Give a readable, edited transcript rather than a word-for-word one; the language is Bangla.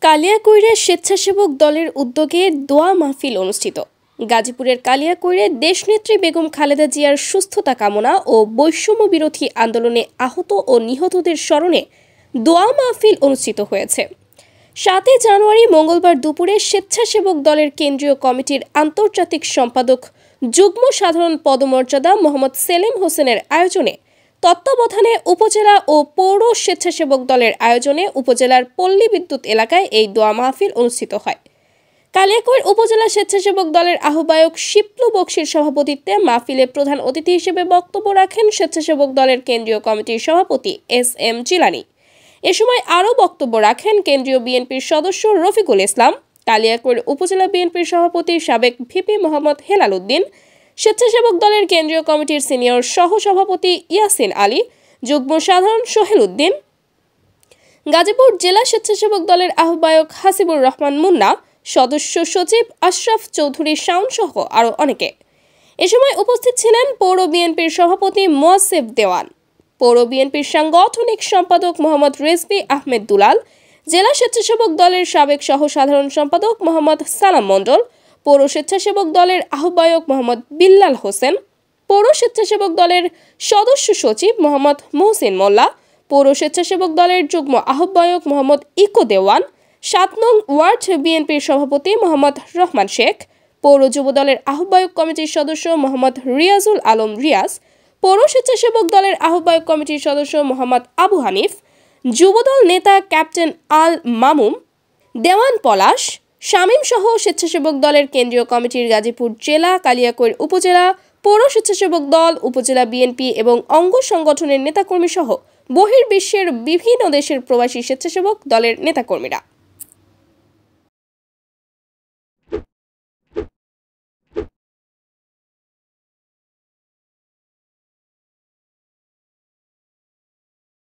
কালিয়াকৈরে স্বেচ্ছাসেবক দলের উদ্যোগে দোয়া মাহফিল অনুষ্ঠিত। গাজীপুরের কালিয়াকৈরে দেশনেত্রী বেগম খালেদা জিয়ার সুস্থতা কামনা ও বৈষম্য বিরোধী আন্দোলনে আহত ও নিহতদের স্মরণে দোয়া মাহফিল অনুষ্ঠিত হয়েছে। 7 জানুয়ারি মঙ্গলবার দুপুরে স্বেচ্ছাসেবক দলের কেন্দ্রীয় কমিটির আন্তর্জাতিক সম্পাদক যুগ্ম সাধারণ পদমর্যাদা মোহাম্মদ সেলিম হোসেনের আয়োজনে তত্ত্বাবধানে উপজেলা ও পৌর স্বেচ্ছাসেবক দলের আয়োজনে উপজেলার পল্লী বিদ্যুৎ এলাকায় এই দোয়া মাহফিল অনুষ্ঠিত হয়। কালিয়াকৈর উপজেলা স্বেচ্ছাসেবক দলের আহ্বায়ক শিপলু বক্সির সভাপতিত্বে মাহফিলে প্রধান অতিথি হিসেবে বক্তব্য রাখেন স্বেচ্ছাসেবক দলের কেন্দ্রীয় কমিটির সভাপতি এস.এম. জিলানী। এ সময় আরও বক্তব্য রাখেন কেন্দ্রীয় বিএনপির সদস্য রফিকুল ইসলাম, কালিয়াকৈর উপজেলা বিএনপির সভাপতি সাবেক ভিপি মোহাম্মদ হেলাল উদ্দিন, স্বেচ্ছাসেবক দলের কেন্দ্রীয় কমিটির সিনিয়র সহ-সভাপতি ইয়াসিন আলী, যুগ্ম সাধারণ সোহেল উদ্দিন, গাজীপুর জেলা স্বেচ্ছাসেবক দলের আহ্বায়ক হাসিবুর রহমান মুন্না, সদস্য সচিব আশরাফ চৌধুরী শাওন সহ আরও অনেকে। এ সময় উপস্থিত ছিলেন পৌর বিএনপির সভাপতি মোয়াসেফ দেওয়ান, পৌর বিএনপির সাংগঠনিক সম্পাদক মোহাম্মদ রেজভী আহমেদ দুলাল, জেলা স্বেচ্ছাসেবক দলের সাবেক সহ সাধারণ সম্পাদক মোহাম্মদ সালাম মণ্ডল, পৌর স্বেচ্ছাসেবক দলের আহ্বায়ক মোহাম্মদ বিল্লাল হোসেন, পৌর স্বেচ্ছাসেবক দলের সদস্য সচিব মোহাম্মদ মহসিন মোল্লা, পৌর স্বেচ্ছাসেবক দলের যুগ্ম আহ্বায়ক মোহাম্মদ ইকো দেওয়ান, 7 নং ওয়ার্ড বিএনপির সভাপতি মোহাম্মদ রহমান শেখ, পৌর যুব দলের আহ্বায়ক কমিটির সদস্য মোহাম্মদ রিয়াজুল আলম রিয়াজ, পৌর স্বেচ্ছাসেবক দলের আহ্বায়ক কমিটির সদস্য মোহাম্মদ আবু হানিফ, যুবদল নেতা ক্যাপ্টেন আল মামুম, দেওয়ান পলাশ, শামীম সহ স্বেচ্ছাসেবক দলের কেন্দ্রীয় কমিটির গাজীপুর জেলা, কালিয়াকৈর উপজেলা, পৌর স্বেচ্ছাসেবক দল, উপজেলা বিএনপি এবং অঙ্গ সংগঠনের নেতাকর্মী সহ বহির্বিশ্বের বিভিন্ন দেশের প্রবাসী স্বেচ্ছাসেবক দলের নেতাকর্মীরা।